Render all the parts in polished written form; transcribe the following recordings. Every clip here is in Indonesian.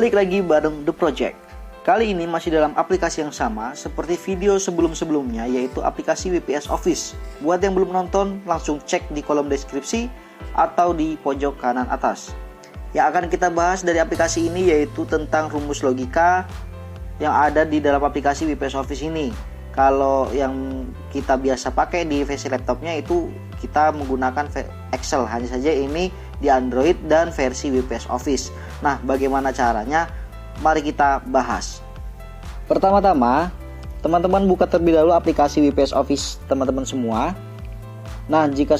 Balik lagi bareng The Project. Kali ini masih dalam aplikasi yang sama seperti video sebelum-sebelumnya, yaitu aplikasi WPS Office. Buat yang belum nonton, langsung cek di kolom deskripsi atau di pojok kanan atas. Yang akan kita bahas dari aplikasi ini yaitu tentang rumus logika yang ada di dalam aplikasi WPS Office ini. Kalau yang kita biasa pakai di versi laptopnya itu kita menggunakan Excel, hanya saja ini di Android dan versi WPS Office. Nah, bagaimana caranya? Mari kita bahas. Pertama-tama, teman-teman buka terlebih dahulu aplikasi WPS Office teman-teman semua. Nah, jika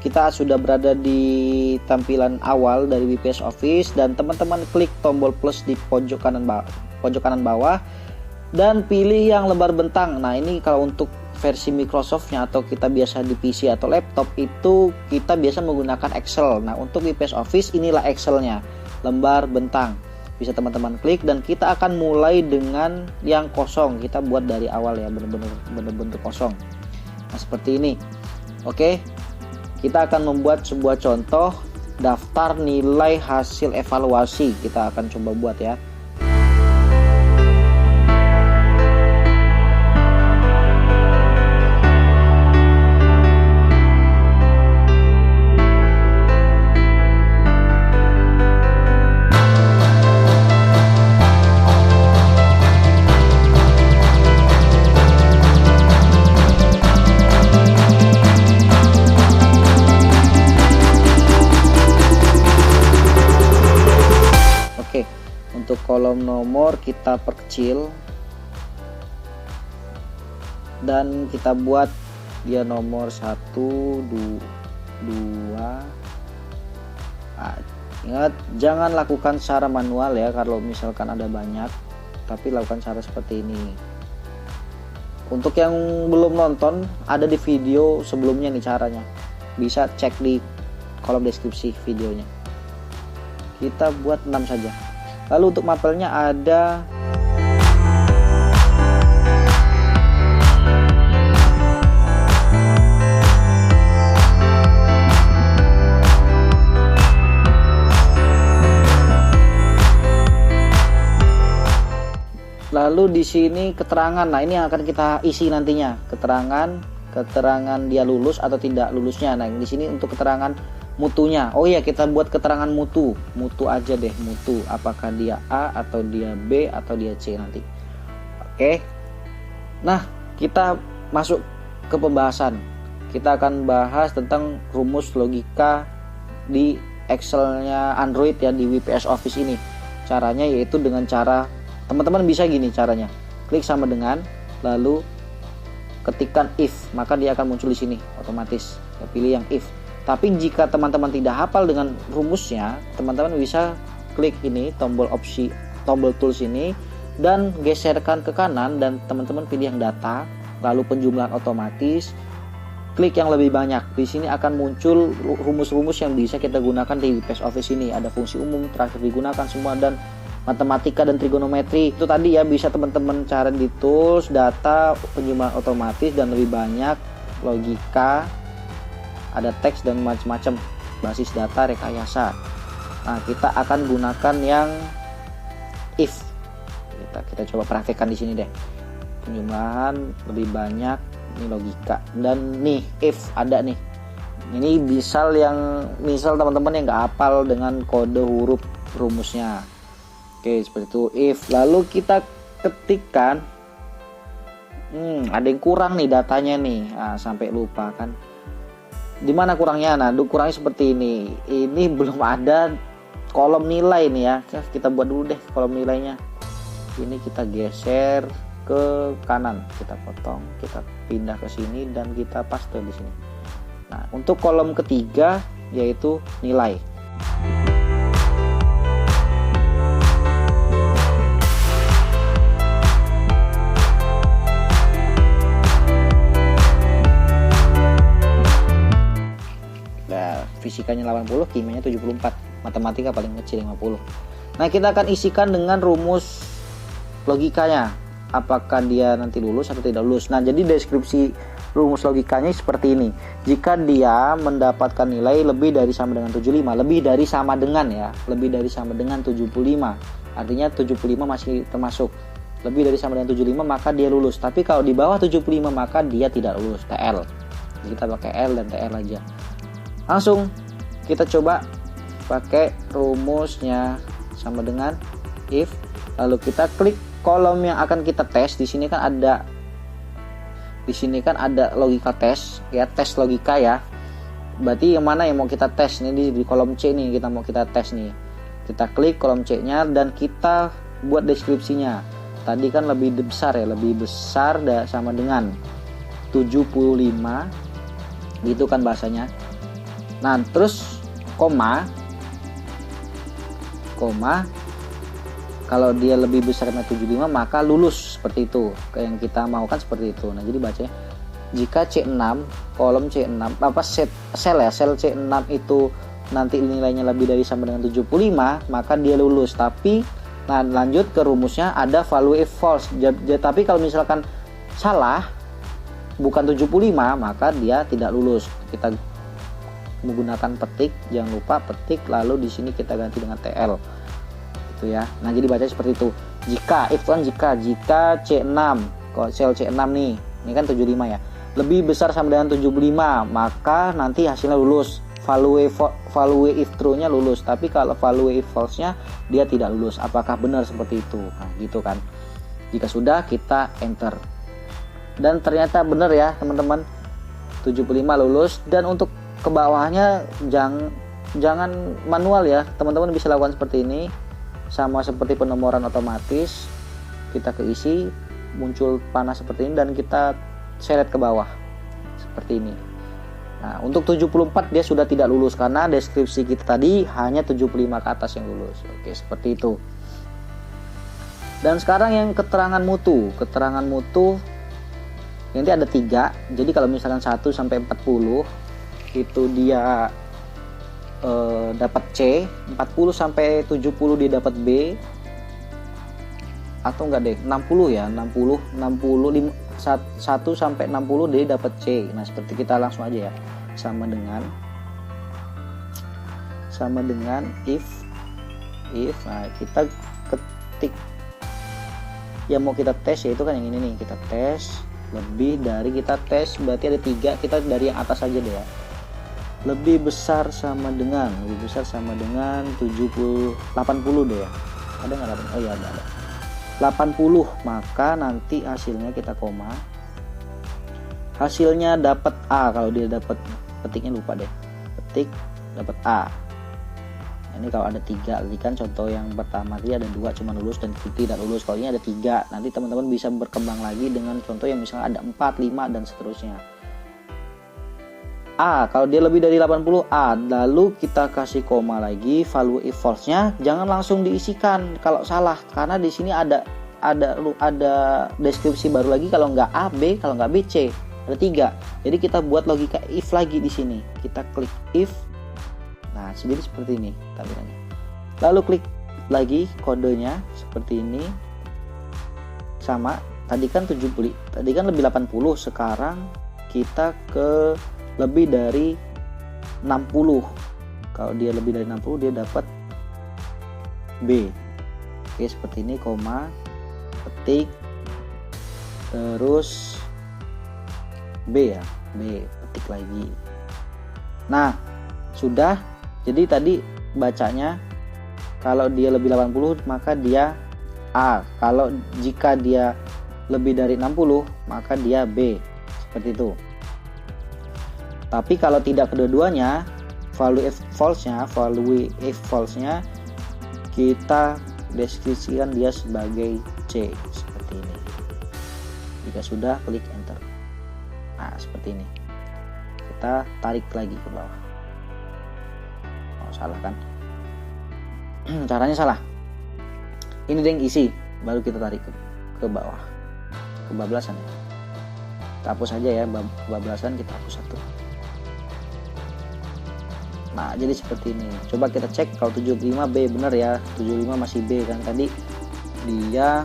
kita sudah berada di tampilan awal dari WPS Office dan teman-teman klik tombol plus di pojok kanan bawah dan pilih yang lebar bentang. Nah, ini kalau untuk versi Microsoft-nya atau kita biasa di PC atau laptop itu kita biasa menggunakan Excel. Nah, untuk WPS Office inilah Excel-nya, lembar bentang. Bisa teman-teman klik dan kita akan mulai dengan yang kosong. Kita buat dari awal ya, bener-bener kosong. Nah, seperti ini. Oke. Kita akan membuat sebuah contoh daftar nilai hasil evaluasi. Kita akan coba buat ya. Untuk kolom nomor kita perkecil dan kita buat dia nomor 1, 2. Nah, ingat jangan lakukan secara manual ya kalau misalkan ada banyak, tapi lakukan cara seperti ini. Untuk yang belum nonton, ada di video sebelumnya nih caranya, bisa cek di kolom deskripsi videonya. Kita buat 6 saja. Lalu untuk mapelnya ada lalu di sini keterangan. Nah, ini yang akan kita isi nantinya, keterangan dia lulus atau tidak lulusnya. Nah, di sini untuk keterangan mutunya. Oh iya, kita buat keterangan mutu aja deh, mutu. Apakah dia A atau dia B atau dia C nanti. Oke. Nah, kita masuk ke pembahasan. Kita akan bahas tentang rumus logika di Excel-nya Android ya, di WPS Office ini. Caranya yaitu dengan cara teman-teman bisa gini caranya. Klik sama dengan, lalu ketikkan if, maka dia akan muncul di sini otomatis. Ya, pilih yang if. Tapi jika teman-teman tidak hafal dengan rumusnya, teman-teman bisa klik ini tombol opsi, tombol tools ini dan geserkan ke kanan dan teman-teman pilih yang data, lalu penjumlahan otomatis. Klik yang lebih banyak. Di sini akan muncul rumus-rumus yang bisa kita gunakan di WPS Office ini. Ada fungsi umum, terakhir digunakan semua, dan matematika dan trigonometri. Itu tadi ya, bisa teman-teman cari di tools, data, penjumlahan otomatis, dan lebih banyak logika. Ada teks dan macam-macam, basis data, rekayasa. Nah, kita akan gunakan yang if. Kita coba praktekkan di sini deh. Penjumlahan lebih banyak, ini logika. Dan nih if ada nih. Ini misal teman-teman yang nggak hafal dengan kode huruf rumusnya. Oke, seperti itu if. Lalu kita ketikkan ada yang kurang nih datanya nih. Nah, sampai lupa kan. Di mana kurangnya? Nah, kurangnya seperti ini. Ini belum ada kolom nilai nih ya. Kita buat dulu deh kolom nilainya. Ini kita geser ke kanan, kita potong, kita pindah ke sini dan kita paste di sini. Nah, untuk kolom ketiga yaitu nilai. Fisikanya 80, kimianya 74, matematika paling kecil 50. Nah, kita akan isikan dengan rumus logikanya. Apakah dia nanti lulus atau tidak lulus. Nah, jadi deskripsi rumus logikanya seperti ini. Jika dia mendapatkan nilai lebih dari sama dengan 75, lebih dari sama dengan ya, lebih dari sama dengan 75. Artinya 75 masih termasuk. Lebih dari sama dengan 75 maka dia lulus. Tapi kalau di bawah 75 maka dia tidak lulus, TL. Jadi kita pakai L dan TL aja. Langsung kita coba pakai rumusnya sama dengan if, lalu kita klik kolom yang akan kita tes. Di sini kan ada logika tes ya, tes logika ya. Berarti yang mana yang mau kita tes nih, di kolom C nih kita mau kita tes nih. Kita klik kolom C-nya dan kita buat deskripsinya. Tadi kan lebih besar ya, lebih besar sama dengan 75 gitu kan bahasanya. Nah, terus koma kalau dia lebih besar dari 75 maka lulus, seperti itu. Kayak yang kita mau kan seperti itu. Nah, jadi bacanya jika C6, kolom C6 sel C6 itu nanti nilainya lebih dari sama dengan 75 maka dia lulus. Tapi nah lanjut ke rumusnya ada value if false. Tapi kalau misalkan salah bukan 75 maka dia tidak lulus. Kita menggunakan petik, jangan lupa petik, lalu di sini kita ganti dengan TL. Itu ya. Nah, jadi bacanya seperti itu. Jika if kan jika C6, kalau sel C6 nih, ini kan 75 ya. Lebih besar sama dengan 75, maka nanti hasilnya lulus. Value if true-nya lulus, tapi kalau value if false-nya dia tidak lulus. Apakah benar seperti itu? Nah, gitu kan. Jika sudah, kita enter. Dan ternyata benar ya, teman-teman. 75 lulus. Dan untuk ke bawahnya jangan manual ya. Teman-teman bisa lakukan seperti ini. Sama seperti penomoran otomatis. Kita keisi, muncul panah seperti ini dan kita seret ke bawah. Seperti ini. Nah, untuk 74 dia sudah tidak lulus karena deskripsi kita tadi hanya 75 ke atas yang lulus. Oke, seperti itu. Dan sekarang yang keterangan mutu. Keterangan mutu nanti ada 3. Jadi kalau misalkan 1 sampai 40 itu dia dapat C, 40 sampai 70 dia dapat B. Atau enggak deh, 60 ya, 60 1 sampai 60 dia dapat C. Nah, seperti kita langsung aja ya. Sama dengan if. Nah, kita ketik yang mau kita tes yaitu kan yang ini nih, kita tes lebih dari, kita tes berarti ada 3, kita dari yang atas aja deh ya. Lebih besar sama dengan 70 80 deh ya. Ada nggak 80? Oh iya ada 80, maka nanti hasilnya kita koma. Hasilnya dapat A. Kalau dia dapat, petiknya lupa deh, petik dapat A. Ini kalau ada 3, tadi kan contoh yang pertama tadi ada 2 cuma lulus dan tidak lulus. Kalau ini ada 3, nanti teman-teman bisa berkembang lagi dengan contoh yang misalnya ada 4, 5 dan seterusnya. A, kalau dia lebih dari 80 A, lalu kita kasih koma lagi, value if false-nya jangan langsung diisikan kalau salah, karena di sini ada deskripsi baru lagi, kalau nggak A B, kalau nggak B C, ada 3. Jadi kita buat logika if lagi di sini. Kita klik if. Nah, jadi seperti ini tampilannya. Lalu klik lagi kodenya seperti ini. Sama, tadi kan 70, tadi kan lebih 80, sekarang kita ke lebih dari 60. Kalau dia lebih dari 60 dia dapat B. Oke, seperti ini, koma, petik, terus B ya, B, petik lagi. Nah, sudah. Jadi tadi bacanya kalau dia lebih 80 maka dia A. Kalau jika dia lebih dari 60 maka dia B. Seperti itu. Tapi kalau tidak kedua-duanya, value if false-nya kita deskripsikan dia sebagai C, seperti ini. Jika sudah, klik enter. Nah, seperti ini. Kita tarik lagi ke bawah. Oh, salah kan? Caranya salah. Ini yang isi, baru kita tarik ke bawah. Kebablasan ya. Kita hapus aja ya, kebablasan kita hapus satu. Nah, jadi seperti ini. Coba kita cek kalau 75 B benar ya. 75 masih B kan. Tadi dia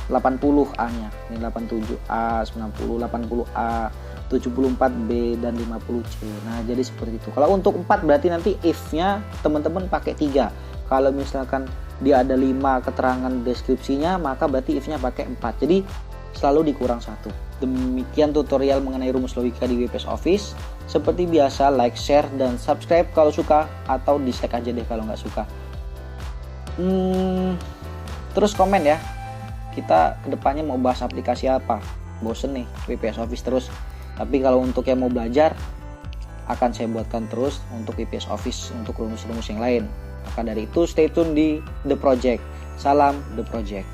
80A nya, ini 87A, 90, 80A, 74B dan 50C. Nah, jadi seperti itu. Kalau untuk 4 berarti nanti if-nya teman-teman pakai 3. Kalau misalkan dia ada 5 keterangan deskripsinya, maka berarti if-nya pakai 4. Jadi selalu dikurang 1. Demikian tutorial mengenai rumus logika di WPS Office. Seperti biasa, like, share, dan subscribe kalau suka, atau dislike aja deh kalau nggak suka. Terus komen ya, kita kedepannya mau bahas aplikasi apa. Bosen nih WPS Office terus. Tapi kalau untuk yang mau belajar, akan saya buatkan terus untuk WPS Office, untuk rumus-rumus yang lain. Maka dari itu stay tune di The Project. Salam The Project.